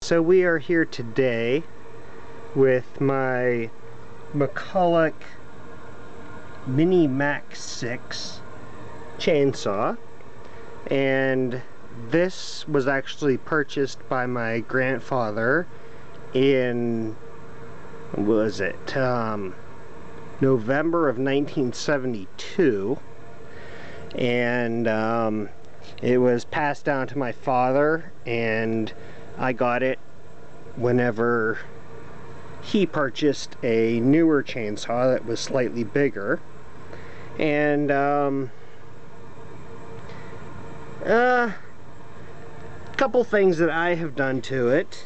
So we are here today with my McCulloch Mini Max 6 chainsaw, and this was actually purchased by my grandfather in, what was it, November of 1972, and it was passed down to my father, and I got it whenever he purchased a newer chainsaw that was slightly bigger. And couple things that I have done to it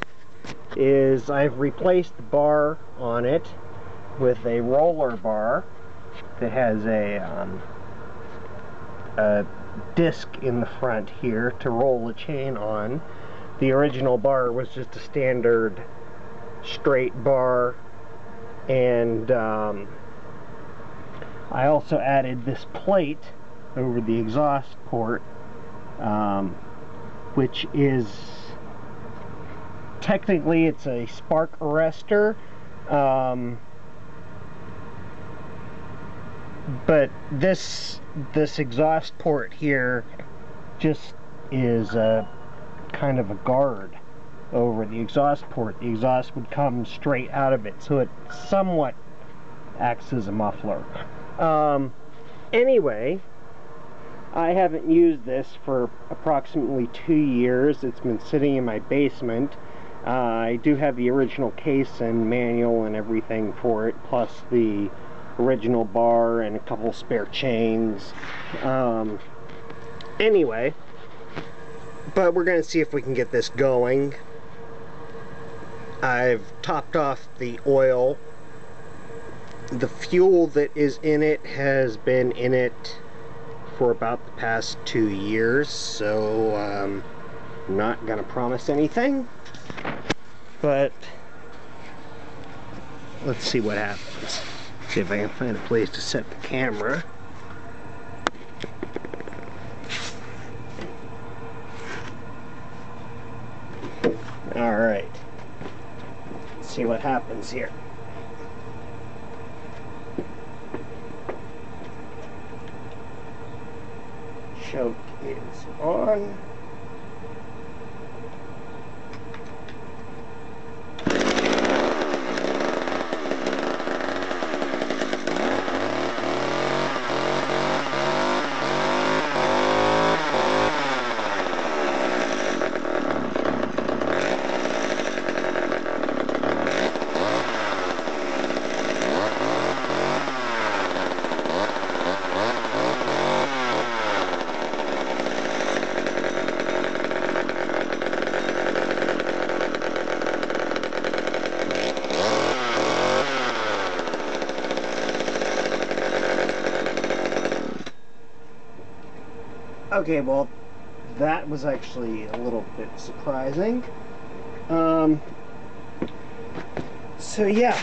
is I've replaced the bar on it with a roller bar that has a disc in the front here to roll the chain on. The original bar was just a standard straight bar, and I also added this plate over the exhaust port, which is technically, it's a spark arrestor, but this exhaust port here just is a kind of a guard over the exhaust port. The exhaust would come straight out of it, so it somewhat acts as a muffler. Anyway, I haven't used this for approximately 2 years. It's been sitting in my basement. I do have the original case and manual and everything for it, plus the original bar and a couple spare chains. Anyway, but we're going to see if we can get this going. I've topped off the oil. The fuel that is in it has been in it for about the past 2 years, so I'm not going to promise anything, but let's see what happens. See if I can find a place to set the camera. Alright, let's see what happens here. Choke is on. Okay, well, that was actually a little bit surprising. So yeah,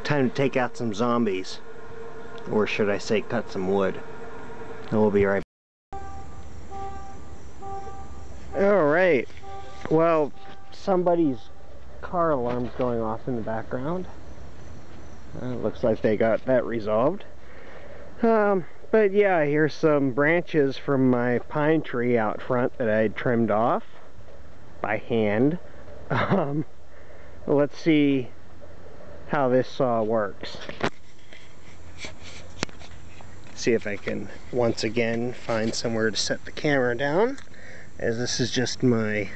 time to take out some zombies, or should I say cut some wood. And we'll be right back. Alright, well, somebody's car alarm's going off in the background. Looks like they got that resolved. But yeah, here's some branches from my pine tree out front that I trimmed off by hand. Let's see how this saw works. See if I can once again find somewhere to set the camera down, as this is just my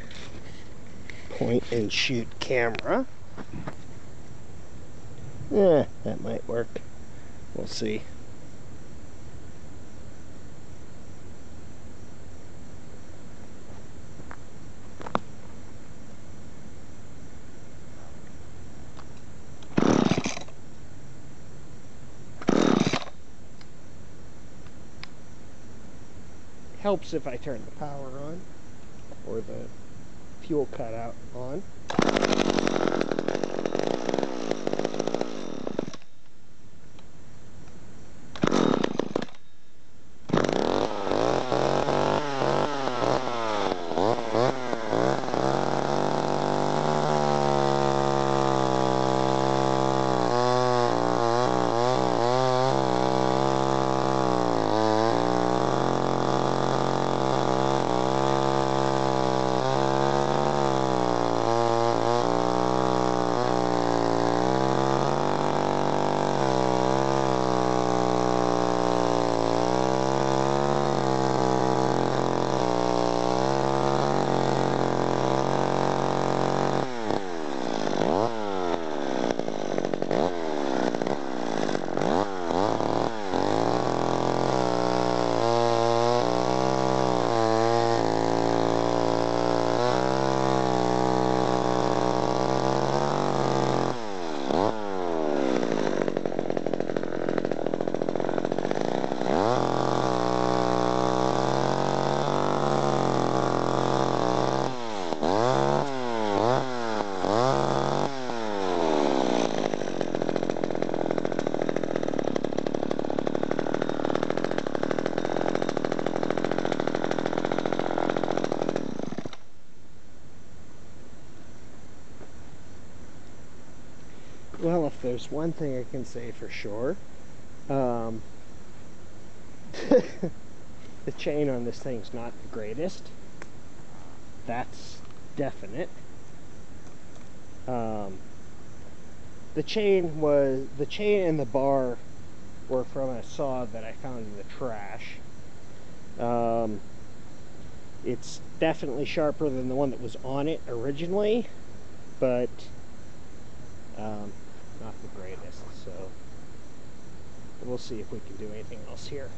point and shoot camera. Yeah, that might work. We'll see. Helps if I turn the power on, or the fuel cutout on. Well, if there's one thing I can say for sure, the chain on this thing's not the greatest. That's definite. The chain and the bar were from a saw that I found in the trash. It's definitely sharper than the one that was on it originally, but not the greatest, so we'll see if we can do anything else here.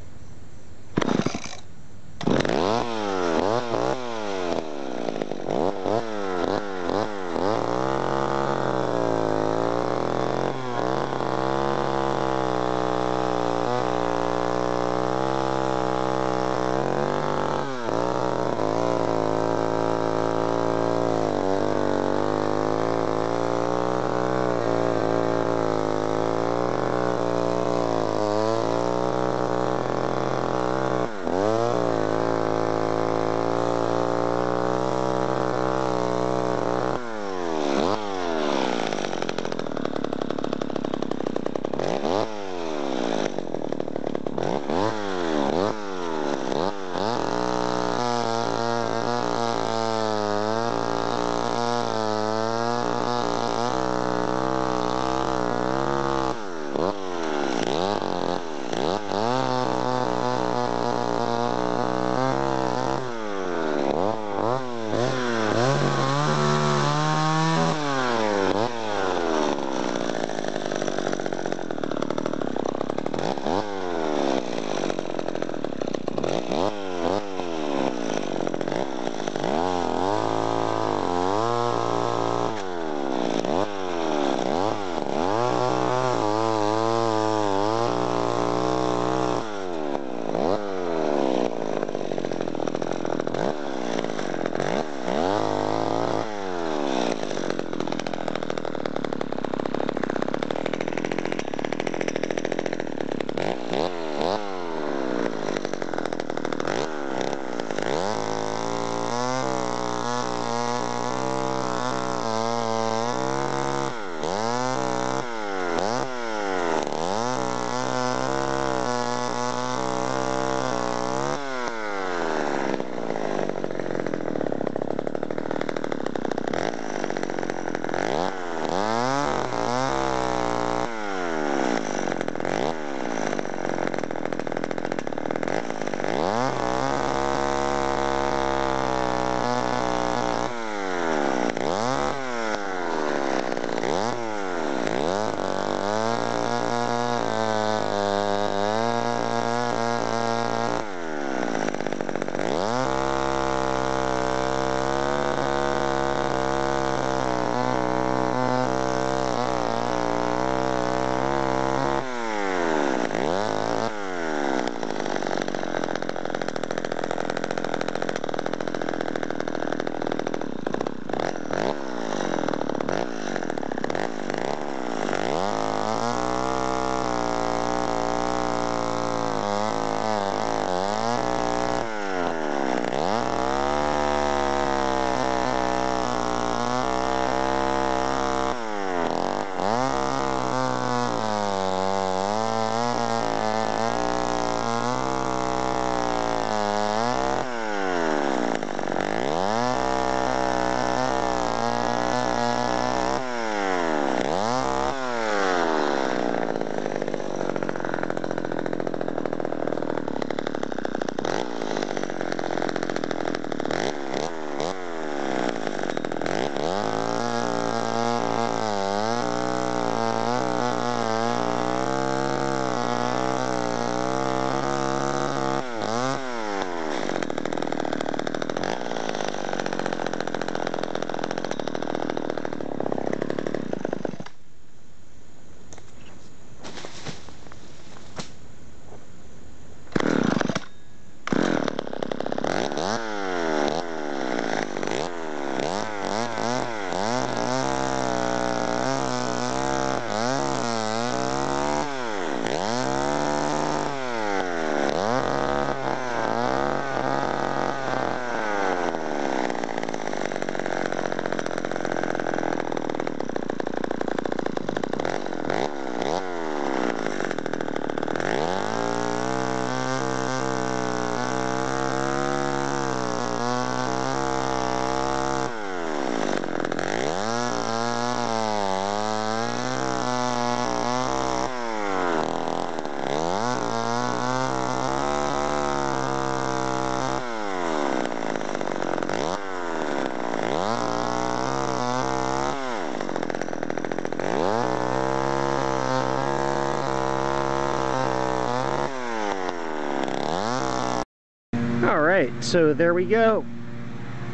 Alright, so there we go.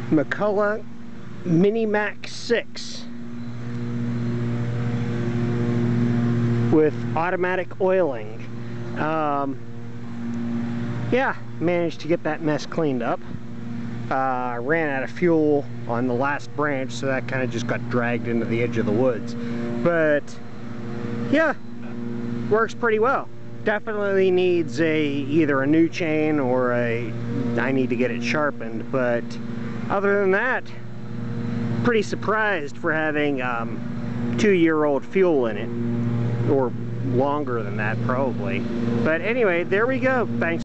McCulloch Mini Max 6 with automatic oiling. Yeah, managed to get that mess cleaned up. Ran out of fuel on the last branch, so that kind of just got dragged into the edge of the woods. But yeah, works pretty well. Definitely needs either a new chain or I need to get it sharpened, but other than that, pretty surprised for having 2-year-old fuel in it, or longer than that probably. But anyway, there we go. Thanks.